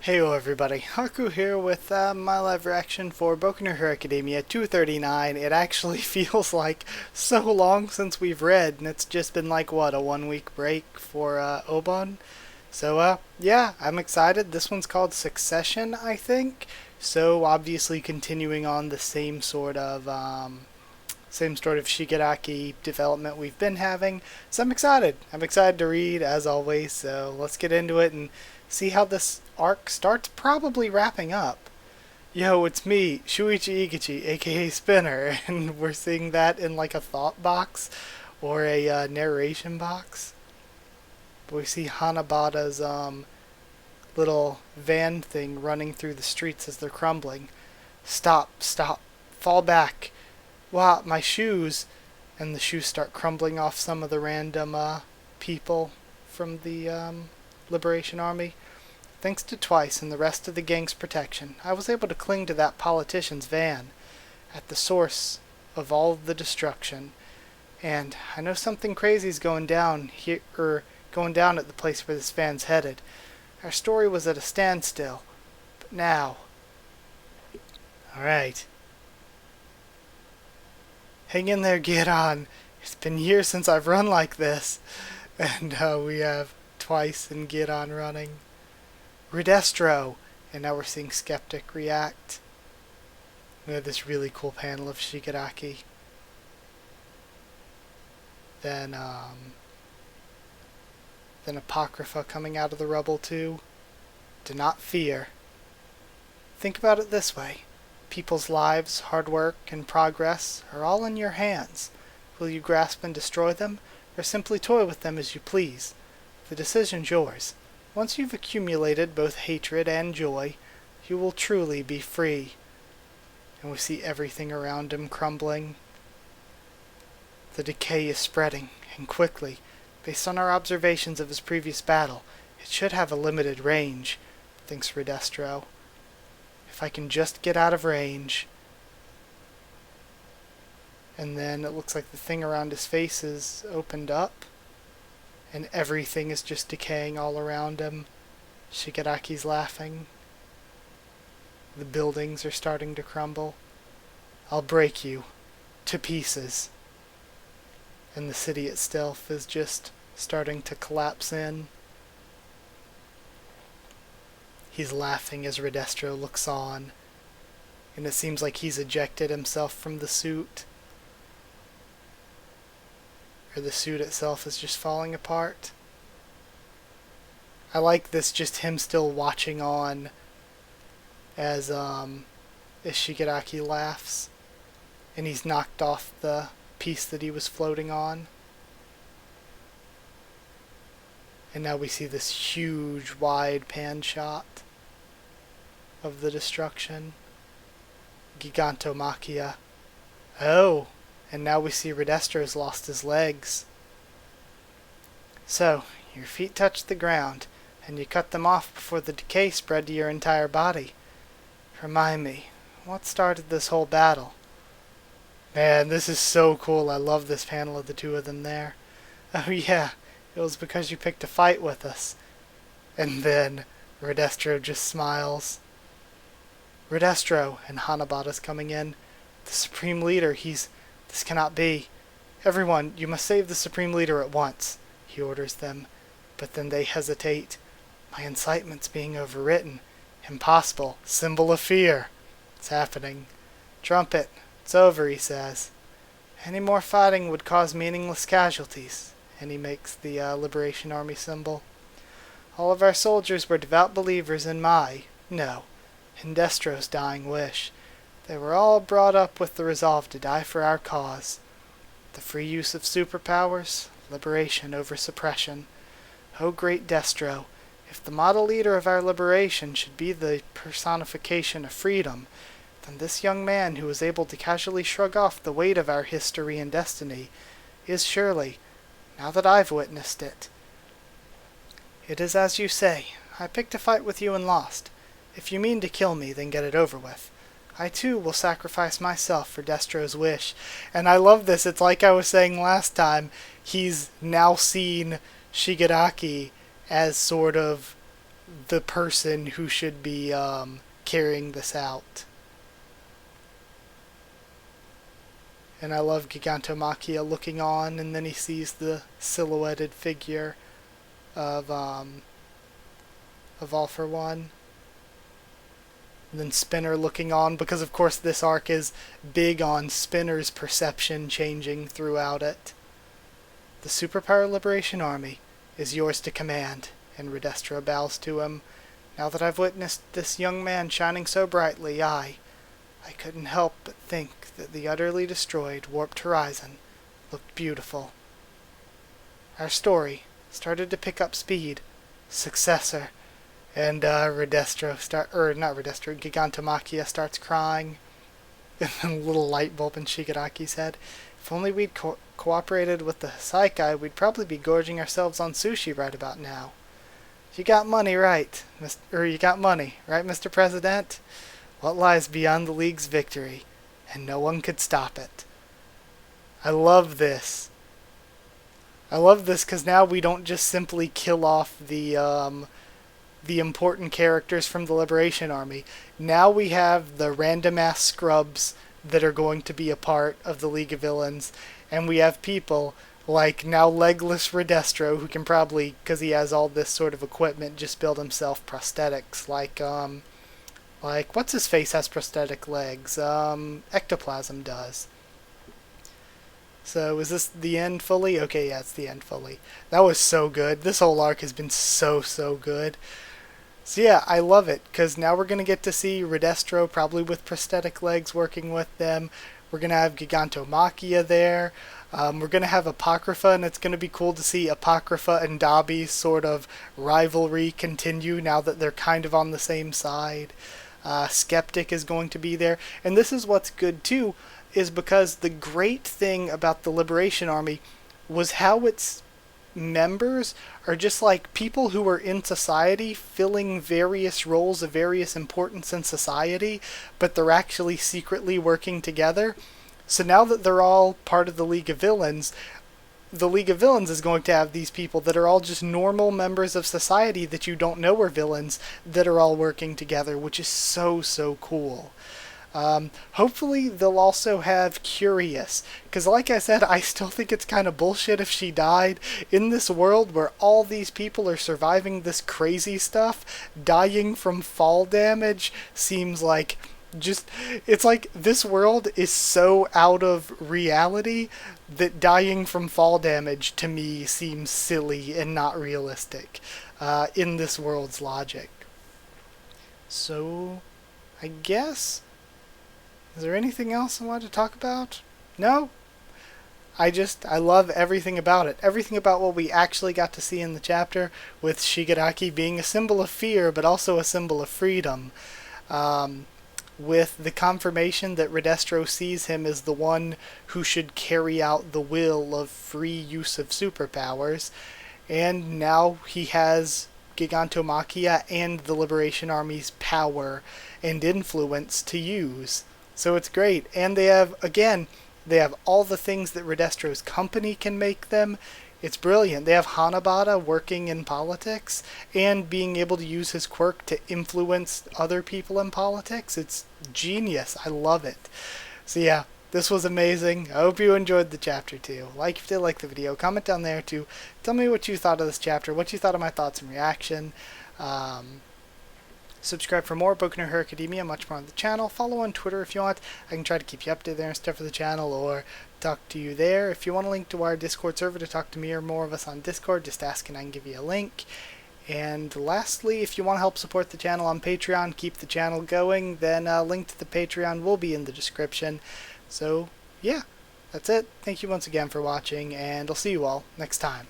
Heyo everybody, Haku here with my live reaction for Boku no Hero Academia 239. It actually feels like so long since we've read, and it's just been like, what, a 1 week break for Obon? So yeah, I'm excited. This one's called Succession, I think. So obviously continuing on the same sort of Shigaraki development we've been having. So I'm excited. I'm excited to read, as always. So let's get into it and see how this arc starts probably wrapping up. Yo, it's me, Shuichi Igichi, aka Spinner, and we're seeing that in like a thought box or a narration box. But we see Hanabata's little van thing running through the streets as they're crumbling. Stop, stop, fall back. Wow, my shoes. And the shoes start crumbling off some of the random people from the Liberation Army. Thanks to Twice and the rest of the gang's protection, I was able to cling to that politician's van at the source of all of the destruction. And I know something crazy's going down here, going down at the place where this van's headed. Our story was at a standstill, but now. Alright. Hang in there, get on. It's been years since I've run like this. And we have Twice and Get On running. Redestro! And now we're seeing Skeptic react. We have this really cool panel of Shigaraki. Then Apocrypha coming out of the rubble too. Do not fear. Think about it this way. People's lives, hard work, and progress are all in your hands. Will you grasp and destroy them, or simply toy with them as you please? The decision's yours. Once you've accumulated both hatred and joy, you will truly be free. And we see everything around him crumbling. The decay is spreading, and quickly. Based on our observations of his previous battle, it should have a limited range, thinks Redestro. If I can just get out of range. And then it looks like the thing around his face is opened up. And everything is just decaying all around him. Shigaraki's laughing. The buildings are starting to crumble. I'll break you to pieces. And the city itself is just starting to collapse in. He's laughing as Redestro looks on. And it seems like he's ejected himself from the suit. Or the suit itself is just falling apart. I like this, just him still watching on as Shigaraki laughs. And he's knocked off the piece that he was floating on. And now we see this huge wide pan shot of the destruction. Gigantomachia. Oh! And now we see Redestro's lost his legs. So, your feet touched the ground, and you cut them off before the decay spread to your entire body. Remind me, what started this whole battle? Man, this is so cool. I love this panel of the two of them there. Oh yeah, it was because you picked a fight with us. And then Redestro just smiles. Redestro, and Hanabata's coming in. The Supreme Leader, This cannot be. Everyone, you must save the Supreme Leader at once, he orders them. But then they hesitate. My incitement's being overwritten. Impossible. Symbol of fear. It's happening. Trumpet. It's over, he says. Any more fighting would cause meaningless casualties. And he makes the Liberation Army symbol. All of our soldiers were devout believers in in Destro's dying wish. They were all brought up with the resolve to die for our cause. The free use of superpowers, liberation over suppression. O great Destro, if the model leader of our liberation should be the personification of freedom, then this young man who was able to casually shrug off the weight of our history and destiny is surely, now that I've witnessed it. It is as you say. I picked a fight with you and lost. If you mean to kill me, then get it over with. I too will sacrifice myself for Destro's wish. And I love this. It's like I was saying last time. He's now seen Shigaraki as sort of the person who should be carrying this out. And I love Gigantomachia looking on, and then he sees the silhouetted figure of All for One. And then Spinner looking on, because of course this arc is big on Spinner's perception changing throughout it. The Superpower Liberation Army is yours to command, and Redestro bows to him. Now that I've witnessed this young man shining so brightly, I couldn't help but think that the utterly destroyed Warped Horizon looked beautiful. Our story started to pick up speed. Successor. And Gigantomachia starts crying. And then a little light bulb in Shigaraki's head. If only we'd cooperated with the Saikai, we'd probably be gorging ourselves on sushi right about now. You got money, right? You got money, right, Mr. President? What lies beyond the League's victory? And no one could stop it. I love this. I love this because now we don't just simply kill off the important characters from the Liberation Army. Now we have the random-ass scrubs that are going to be a part of the League of Villains, and we have people like now legless Redestro, who can probably, because he has all this sort of equipment, just build himself prosthetics, like what's his face has prosthetic legs, Ectoplasm does. So is this the end fully? Okay, yeah, it's the end fully. That was so good. This whole arc has been so good. So yeah, I love it, because now we're going to get to see Redestro, probably with prosthetic legs, working with them. We're going to have Gigantomachia there. We're going to have Apocrypha, and it's going to be cool to see Apocrypha and Dabi's sort of rivalry continue now that they're kind of on the same side. Skeptic is going to be there. And this is what's good too, is because the great thing about the Liberation Army was how its members are just like people who are in society filling various roles of various importance in society, but they're actually secretly working together. So now that they're all part of the League of Villains, the League of Villains is going to have these people that are all just normal members of society that you don't know are villains that are all working together, which is so cool. Hopefully they'll also have Curious, because like I said, I still think it's kind of bullshit if she died. In this world where all these people are surviving this crazy stuff, dying from fall damage seems like it's like this world is so out of reality that dying from fall damage to me seems silly and not realistic in this world's logic. So, I guess... Is there anything else I wanted to talk about? No? I love everything about it. Everything about what we actually got to see in the chapter, with Shigaraki being a symbol of fear, but also a symbol of freedom. With the confirmation that Redestro sees him as the one who should carry out the will of free use of superpowers. And now he has Gigantomachia and the Liberation Army's power and influence to use. So it's great. And they have all the things that Redestro's company can make them. It's brilliant. They have Hanabata working in politics and being able to use his quirk to influence other people in politics. It's genius. I love it. So yeah, this was amazing. I hope you enjoyed the chapter too. Like if you did like the video, comment down there to tell me what you thought of this chapter, what you thought of my thoughts and reaction. Subscribe for more Boku no Hero Academia, much more on the channel. Follow on Twitter if you want. I can try to keep you updated there and stuff for the channel, or talk to you there. If you want a link to our Discord server to talk to me or more of us on Discord, just ask and I can give you a link. And lastly, if you want to help support the channel on Patreon, keep the channel going, then a link to the Patreon will be in the description. So, yeah, that's it. Thank you once again for watching, and I'll see you all next time.